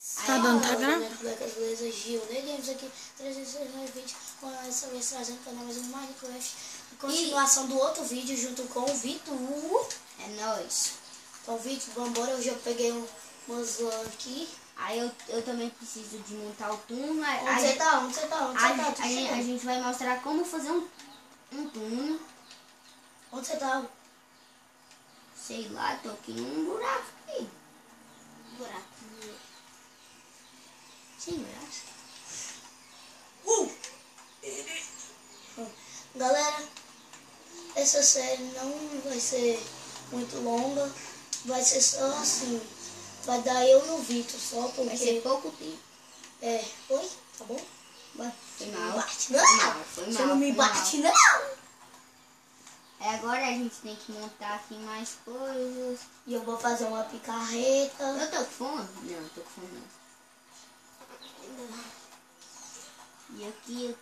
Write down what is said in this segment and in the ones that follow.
Tá dando, tá gravando? Beleza, Gil, Games aqui, 320, com essa vez trazendo o canal mais um Minecraft. Continuação do outro vídeo junto com o Vitor. É nóis. Então, Vitor, vambora, eu já peguei umas lã aqui. Aí eu também preciso de montar o túnel. Onde você tá? Onde você tá? Onde você tá? A gente vai mostrar como fazer um túnel. Onde você tá? Sei lá, tô aqui num buraco aqui. Buraco. Sim, mas... Galera, essa série não vai ser muito longa. Vai ser só assim. Vai dar eu e o Vitor só, porque... Vai ser pouco tempo. É, oi? Tá bom? Foi Não mal. bate, não! Foi Você mal, não me foi mal. bate, não! Aí agora a gente tem que montar aqui mais coisas. E eu vou fazer uma picarreta. Eu tô com fome? Não, tô com fome não. E aqui.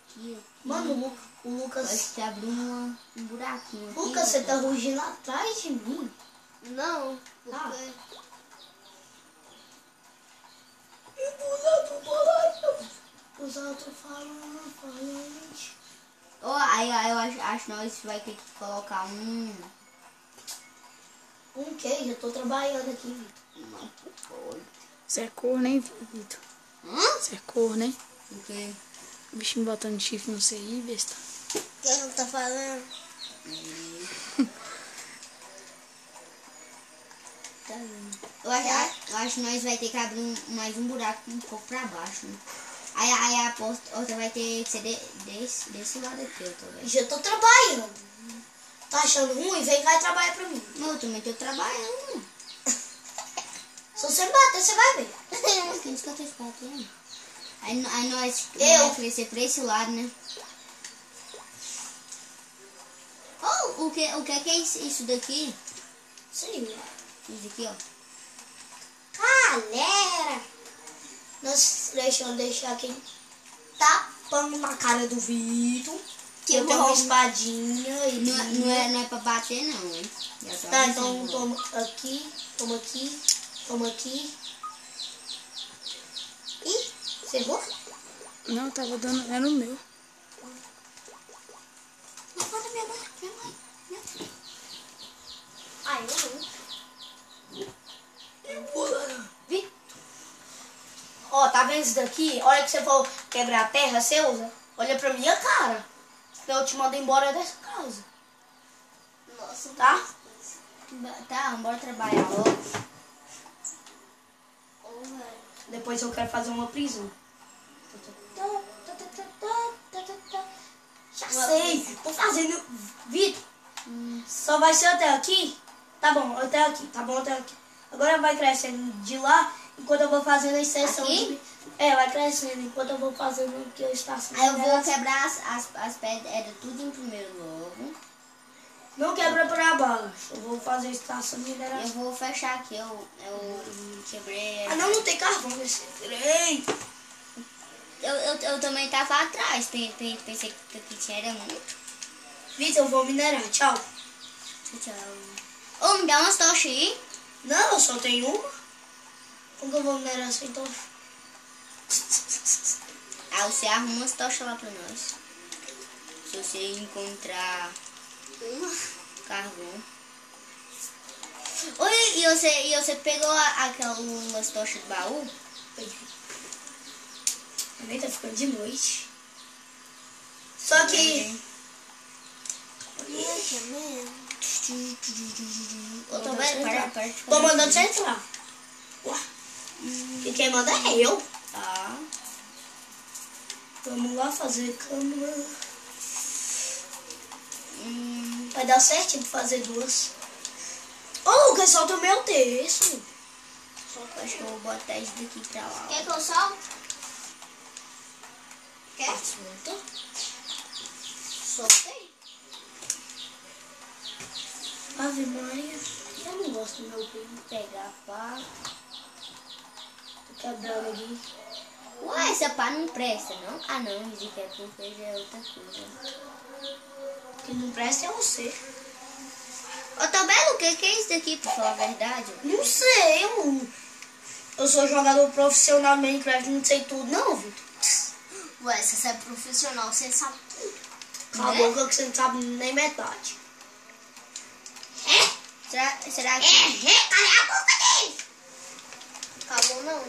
Mano, o Lucas... Pode te abrir um buraquinho aqui. Lucas, você tá rugindo atrás de mim? Não, Ah. porque... Os outros falando. Oh, aí eu acho que nós vai ter que colocar um quê? Já tô trabalhando aqui, Vitor. Não pode. Você é corno, hein, Vitor? Você é corno, hein? O quê? O bichinho botando chifre no CI, besta. Quem tá falando? Tá vendo? Eu acho que nós vai ter que abrir mais um buraco um pouco pra baixo, né? Aí a outra vai ter que ser desse lado aqui, eu tô vendo. Já tô trabalhando. Tá achando ruim? Vem cá e trabalha pra mim. Não, eu também tô trabalhando. Se você me bater, você vai ver. Quem que eu tô esperando? Aí nós Eu. vamos crescer pra esse lado, né? Oh, o que é isso daqui? Sim. Isso aqui, ó. Galera, nós deixar aqui tapando na cara do Vitor. Que eu tenho uma espadinha e Não é pra bater, não, hein? Tá, então toma aqui. Ih, você errou? Não, eu tava dando... Era o meu. Não, bota minha mãe. Ah, eu não. Vitor. Ó, tá vendo isso daqui? Olha que você for quebrar a terra, você usa. Olha pra minha cara. Eu te mando embora dessa casa. Nossa, tá? Tá, bora trabalhar logo. Depois eu quero fazer uma prisão. Já sei. Tô fazendo. Vitor. Só vai ser até aqui? Tá bom, até aqui. Tá bom, até aqui. Agora vai crescendo de lá, enquanto eu vou fazendo a extensão aqui? vai crescendo, enquanto eu vou fazendo o que eu estou assim. Aí eu vou quebrar as pedras tudo em primeiro logo. Não quebra pra baixo. Eu vou fazer a estação de mineração. Eu vou fechar aqui, eu quebrei. Ah, não tem carvão nesse trem. Eu também tava atrás, pensei que aqui tinha era muito. Vitor, eu vou minerar. Tchau. Tchau. Ô, me dá umas tochas aí. Não, eu só tenho uma. Como que eu vou minerar sem tocha? Aí você arruma umas tochas lá pra nós. Se você encontrar carvão. Oi, e você pegou aquelas tochas do baú? Também tá ficando de noite. Só que... Eu tô vendo, para de Tô mandando você entrar. Ué. E quem manda é eu. Tá. Vamos lá fazer cama. Vai dar certinho pra fazer duas. Ô, Lucas, solta o meu texto. Acho que eu vou botar isso daqui pra lá. Quer que eu solte? Quer? Solta. Soltei. Ave Maria. Eu não gosto do meu primo. Pegar pá. Tô quebrando aqui. Ué, essa pá não presta, não? Ah, não, isso aqui é porque já é outra coisa. O que não presta é você. Ô, Tabelo, o que é isso daqui, pra falar a verdade? Não sei, Eu sou jogador profissional de Minecraft, não sei tudo não, Vitor. Ué, se você é profissional, você sabe tudo. Cala a boca que você não sabe nem metade. Será que... Cala a boca dele! Acabou não.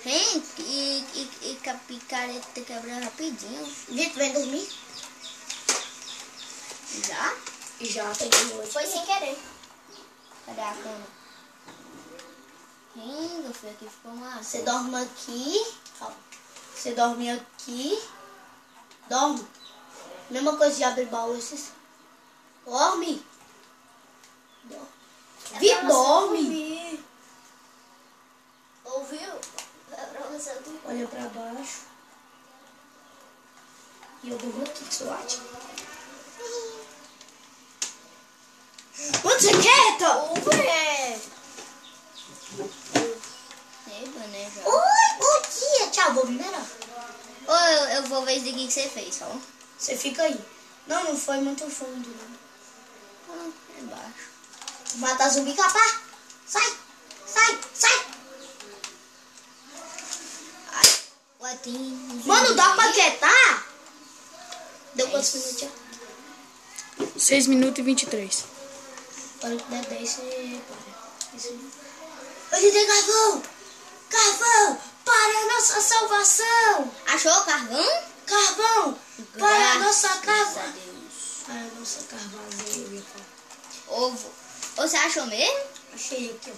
E que a picareta quebra rapidinho. Vitor, vem dormir? Já? Já, tá de noite. Foi sem querer. Cadê a cama? Meu filho, aqui ficou massa. Você dorme aqui. Calma. Você dorme aqui. Dorme. Mesma coisa de abrir baú. Dorme. Vitor, dorme. Ouviu? É pra você dormir. Olha pra baixo. E eu durmo aqui, que sou ótimo. Onde você quer, Tom? Oi, bom dia. Tchau, vou minerar. Ou eu vou ver isso aqui que você fez, ó. Você fica aí. Não, não foi muito fundo, não. É baixo. Mata zumbi, capá. Sai, sai, sai. Ai, ué, tem... Mano, dá pra quietar? Deu quantos minutos já? 6 minutos e 23. Para que der 10, você para. Ele tem carvão! Carvão! Para a nossa salvação! Achou o carvão? Carvão! Para a nossa Graças a carvão! Deus. Para a nossa carvãozinha, eu ia falar. Ovo. Você achou mesmo? Achei aqui, ó.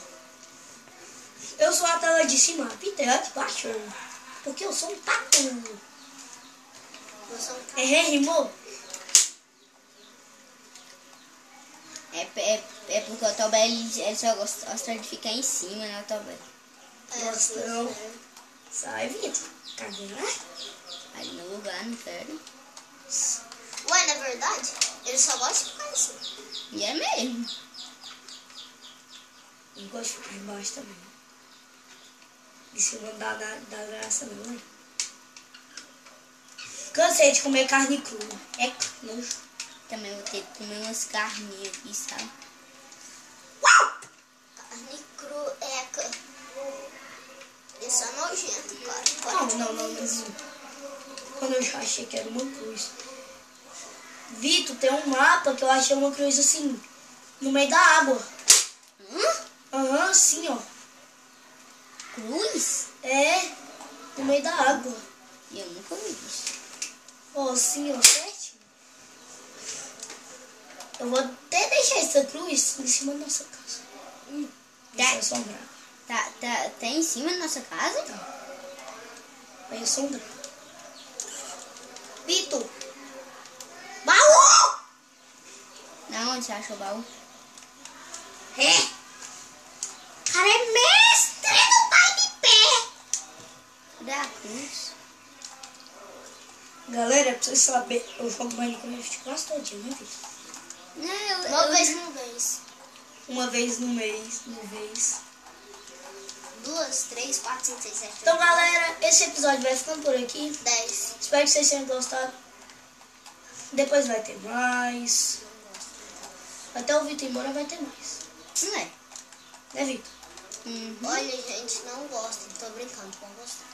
Eu sou a tela de cima, Peter é de baixo. Porque eu sou um taco. Rimou? É porque o Tobé, ele só gosta de ficar em cima, né, o Tobé? Nossa, não. Sai, Vitor. Cadê? Ali no lugar, não quero. Ué, na verdade, ele só gosta de ficar em cima. E é mesmo. Eu gosto de ficar embaixo também. De cima não dá graça não, né? Cansei de comer carne crua. É nojo. Também vou ter que comer umas carninhas aqui, sabe? Carne crueca. Isso é nojento, cara. Não. Quando eu já achei que era uma cruz. Vitor, tem um mapa que eu achei uma cruz assim, no meio da água. Aham, assim, ó. Cruz? É, no meio da água. E eu nunca vi isso. Ó, assim, ó, certinho. Eu vou até deixar essa cruz em cima da nossa casa. Vai assombrar. Tá em cima da nossa casa? Vai assombrar. Vitor! Baú! Na onde você achou o baú? Cara, é mestre, não vai de pé! Cadê a cruz? Galera, pra vocês saberem, eu jogo Minecraft quase todinho, né, Vitor? Não, Uma vez no mês. Uma vez no mês, Duas, três, quatro, cinco, seis, sete, Então, oito, galera, esse episódio vai ficando por aqui. 10. Espero que vocês tenham gostado. Depois vai ter mais. Até o Vitor ir embora vai ter mais. Não é. Né, Vitor? Olha, gente, não gosta. Tô brincando, vão gostar.